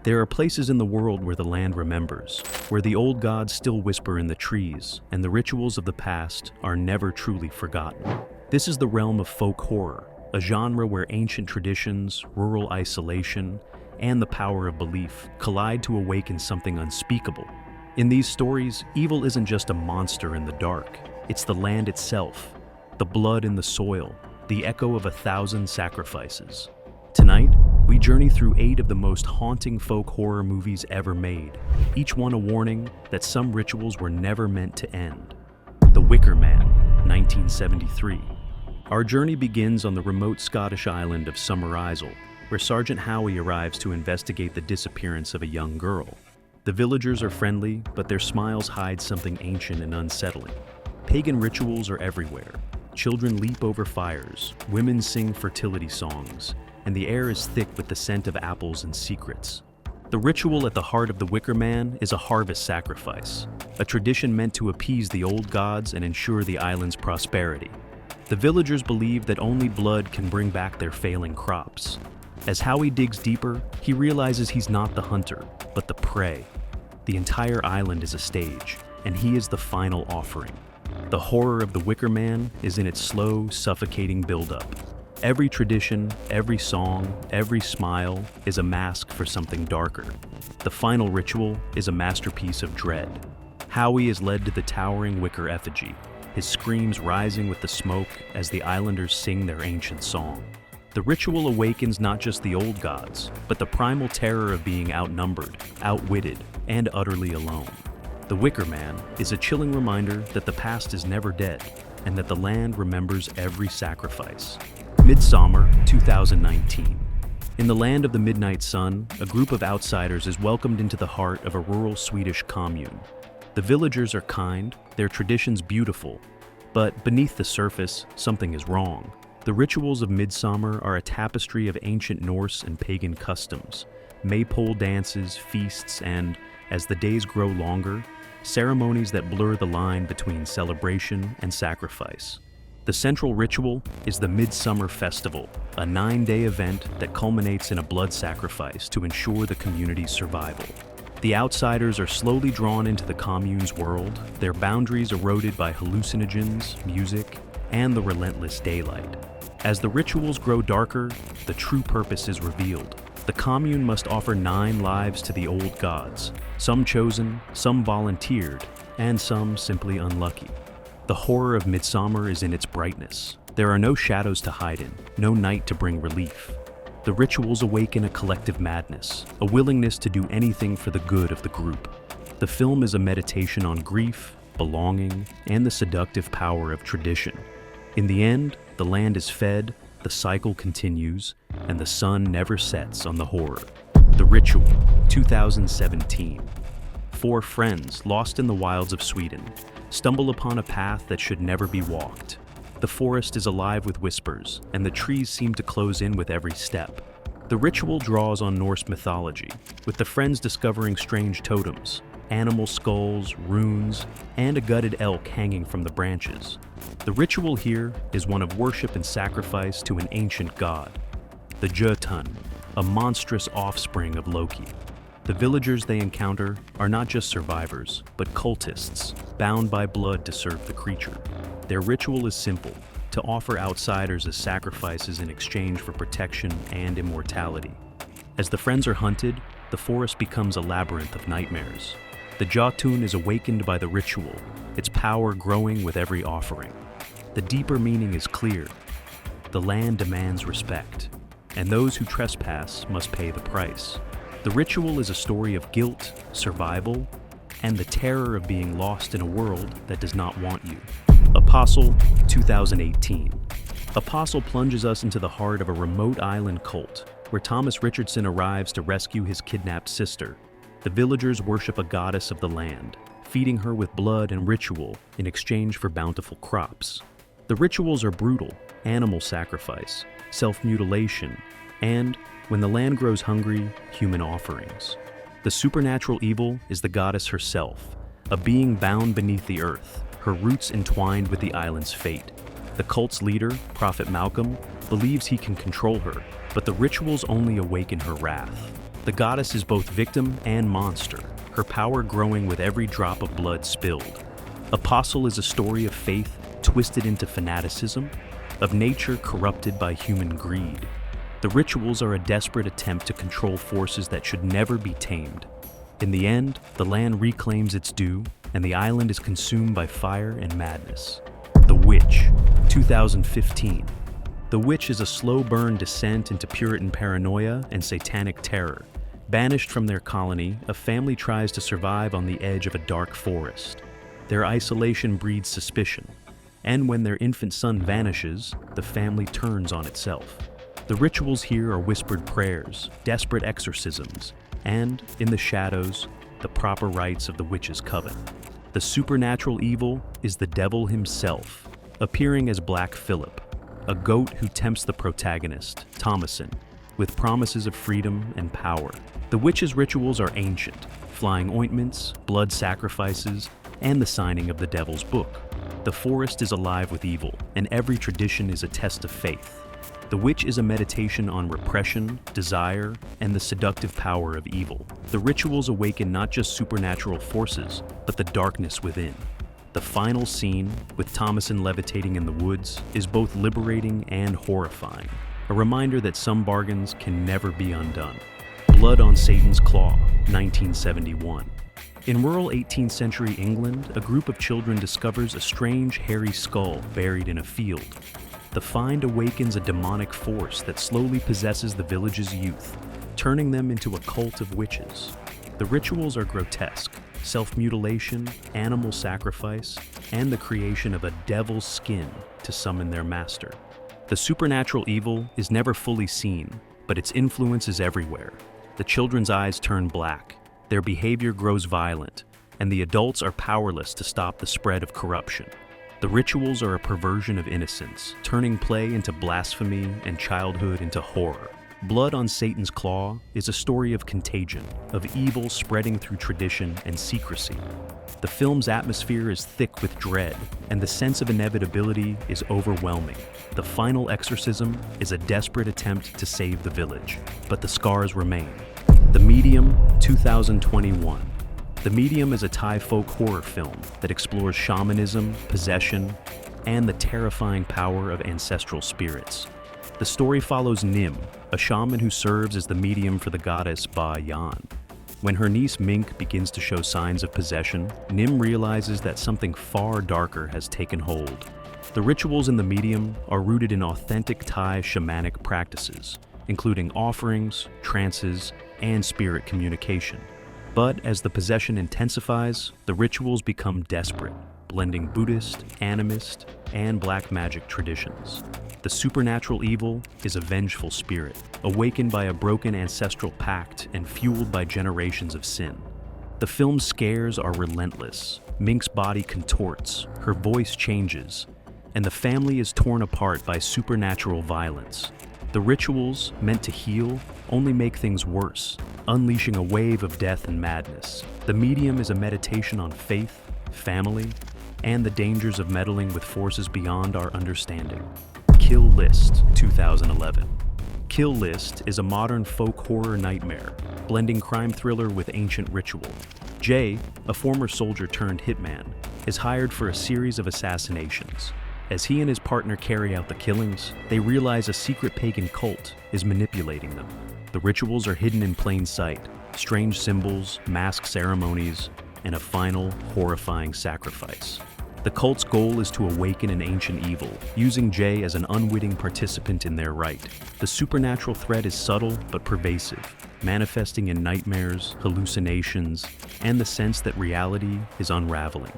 There are places in the world where the land remembers, where the old gods still whisper in the trees, and the rituals of the past are never truly forgotten. This is the realm of folk horror, a genre where ancient traditions, rural isolation, and the power of belief collide to awaken something unspeakable. In these stories, evil isn't just a monster in the dark, it's the land itself, the blood in the soil, the echo of 1,000 sacrifices. Tonight, we journey through 8 of the most haunting folk horror movies ever made, each one a warning that some rituals were never meant to end. The Wicker Man, 1973. Our journey begins on the remote Scottish island of Summerisle, where Sergeant Howie arrives to investigate the disappearance of a young girl. The villagers are friendly, but their smiles hide something ancient and unsettling. Pagan rituals are everywhere. Children leap over fires, women sing fertility songs, and the air is thick with the scent of apples and secrets. The ritual at the heart of the Wicker Man is a harvest sacrifice, a tradition meant to appease the old gods and ensure the island's prosperity. The villagers believe that only blood can bring back their failing crops. As Howie digs deeper, he realizes he's not the hunter, but the prey. The entire island is a stage, and he is the final offering. The horror of the Wicker Man is in its slow, suffocating buildup. Every tradition, every song, every smile is a mask for something darker. The final ritual is a masterpiece of dread. Howie is led to the towering wicker effigy, his screams rising with the smoke as the islanders sing their ancient song. The ritual awakens not just the old gods, but the primal terror of being outnumbered, outwitted, and utterly alone. The Wicker Man is a chilling reminder that the past is never dead, and that the land remembers every sacrifice. Midsommar, 2019. In the land of the midnight sun, a group of outsiders is welcomed into the heart of a rural Swedish commune. The villagers are kind, their traditions beautiful, but beneath the surface, something is wrong. The rituals of Midsommar are a tapestry of ancient Norse and pagan customs, maypole dances, feasts, and, as the days grow longer, ceremonies that blur the line between celebration and sacrifice. The central ritual is the Midsummer Festival, a 9-day event that culminates in a blood sacrifice to ensure the community's survival. The outsiders are slowly drawn into the commune's world, their boundaries eroded by hallucinogens, music, and the relentless daylight. As the rituals grow darker, the true purpose is revealed. The commune must offer 9 lives to the old gods, some chosen, some volunteered, and some simply unlucky. The horror of Midsommar is in its brightness. There are no shadows to hide in, no night to bring relief. The rituals awaken a collective madness, a willingness to do anything for the good of the group. The film is a meditation on grief, belonging, and the seductive power of tradition. In the end, the land is fed, the cycle continues, and the sun never sets on the horror. The Ritual, 2017. 4 friends lost in the wilds of Sweden stumble upon a path that should never be walked. The forest is alive with whispers, and the trees seem to close in with every step. The ritual draws on Norse mythology, with the friends discovering strange totems, animal skulls, runes, and a gutted elk hanging from the branches. The ritual here is one of worship and sacrifice to an ancient god, the Jotun, a monstrous offspring of Loki. The villagers they encounter are not just survivors, but cultists, bound by blood to serve the creature. Their ritual is simple, to offer outsiders as sacrifices in exchange for protection and immortality. As the friends are hunted, the forest becomes a labyrinth of nightmares. The Jotun is awakened by the ritual, its power growing with every offering. The deeper meaning is clear. The land demands respect, and those who trespass must pay the price. The ritual is a story of guilt, survival, and the terror of being lost in a world that does not want you. Apostle, 2018. Apostle plunges us into the heart of a remote island cult, where Thomas Richardson arrives to rescue his kidnapped sister. The villagers worship a goddess of the land, feeding her with blood and ritual in exchange for bountiful crops. The rituals are brutal: animal sacrifice, self-mutilation, and, when the land grows hungry, human offerings. The supernatural evil is the goddess herself, a being bound beneath the earth, her roots entwined with the island's fate. The cult's leader, Prophet Malcolm, believes he can control her, but the rituals only awaken her wrath. The goddess is both victim and monster, her power growing with every drop of blood spilled. Apostle is a story of faith twisted into fanaticism, of nature corrupted by human greed. The rituals are a desperate attempt to control forces that should never be tamed. In the end, the land reclaims its due, and the island is consumed by fire and madness. The Witch, 2015. The Witch is a slow-burn descent into Puritan paranoia and satanic terror. Banished from their colony, a family tries to survive on the edge of a dark forest. Their isolation breeds suspicion, and when their infant son vanishes, the family turns on itself. The rituals here are whispered prayers, desperate exorcisms, and, in the shadows, the proper rites of the witch's coven. The supernatural evil is the devil himself, appearing as Black Phillip, a goat who tempts the protagonist, Thomasin, with promises of freedom and power. The witch's rituals are ancient, flying ointments, blood sacrifices, and the signing of the devil's book. The forest is alive with evil, and every tradition is a test of faith. The Witch is a meditation on repression, desire, and the seductive power of evil. The rituals awaken not just supernatural forces, but the darkness within. The final scene, with Thomasin levitating in the woods, is both liberating and horrifying, a reminder that some bargains can never be undone. Blood on Satan's Claw, 1971. In rural 18th century England, a group of children discovers a strange, hairy skull buried in a field. The find awakens a demonic force that slowly possesses the village's youth, turning them into a cult of witches. The rituals are grotesque: self-mutilation, animal sacrifice, and the creation of a devil's skin to summon their master. The supernatural evil is never fully seen, but its influence is everywhere. The children's eyes turn black, their behavior grows violent, and the adults are powerless to stop the spread of corruption. The rituals are a perversion of innocence, turning play into blasphemy and childhood into horror. Blood on Satan's Claw is a story of contagion, of evil spreading through tradition and secrecy. The film's atmosphere is thick with dread, and the sense of inevitability is overwhelming. The final exorcism is a desperate attempt to save the village, but the scars remain. The Medium, 2021. The Medium is a Thai folk horror film that explores shamanism, possession, and the terrifying power of ancestral spirits. The story follows Nim, a shaman who serves as the medium for the goddess Ba Yan. When her niece Mink begins to show signs of possession, Nim realizes that something far darker has taken hold. The rituals in the Medium are rooted in authentic Thai shamanic practices, including offerings, trances, and spirit communication. But as the possession intensifies, the rituals become desperate, blending Buddhist, animist, and black magic traditions. The supernatural evil is a vengeful spirit, awakened by a broken ancestral pact and fueled by generations of sin. The film's scares are relentless. Mink's body contorts, her voice changes, and the family is torn apart by supernatural violence. The rituals, meant to heal, only make things worse, unleashing a wave of death and madness. The Medium is a meditation on faith, family, and the dangers of meddling with forces beyond our understanding. Kill List, 2011. Kill List is a modern folk horror nightmare, blending crime thriller with ancient ritual. Jay, a former soldier turned hitman, is hired for a series of assassinations. As he and his partner carry out the killings, they realize a secret pagan cult is manipulating them. The rituals are hidden in plain sight: strange symbols, mask ceremonies, and a final, horrifying sacrifice. The cult's goal is to awaken an ancient evil, using Jay as an unwitting participant in their rite. The supernatural threat is subtle but pervasive, manifesting in nightmares, hallucinations, and the sense that reality is unraveling.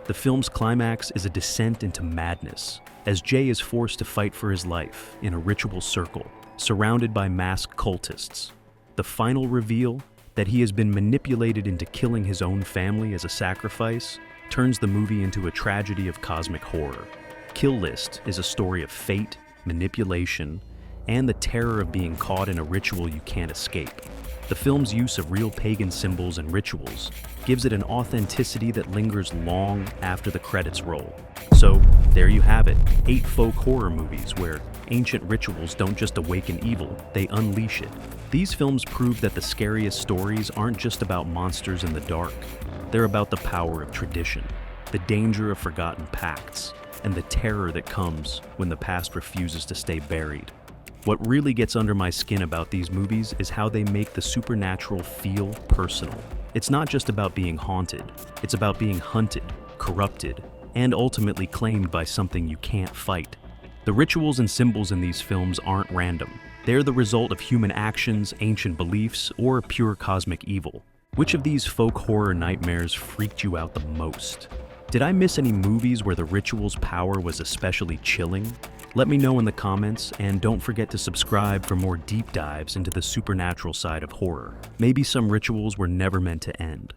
The film's climax is a descent into madness, as Jay is forced to fight for his life in a ritual circle, surrounded by masked cultists. The final reveal, that he has been manipulated into killing his own family as a sacrifice, turns the movie into a tragedy of cosmic horror. Kill List is a story of fate, manipulation, and the terror of being caught in a ritual you can't escape. The film's use of real pagan symbols and rituals gives it an authenticity that lingers long after the credits roll. So, there you have it, 8 folk horror movies where ancient rituals don't just awaken evil, they unleash it. These films prove that the scariest stories aren't just about monsters in the dark. They're about the power of tradition, the danger of forgotten pacts, and the terror that comes when the past refuses to stay buried. What really gets under my skin about these movies is how they make the supernatural feel personal. It's not just about being haunted, it's about being hunted, corrupted, and ultimately claimed by something you can't fight. The rituals and symbols in these films aren't random. They're the result of human actions, ancient beliefs, or pure cosmic evil. Which of these folk horror nightmares freaked you out the most? Did I miss any movies where the ritual's power was especially chilling? Let me know in the comments, and don't forget to subscribe for more deep dives into the supernatural side of horror. Maybe some rituals were never meant to end.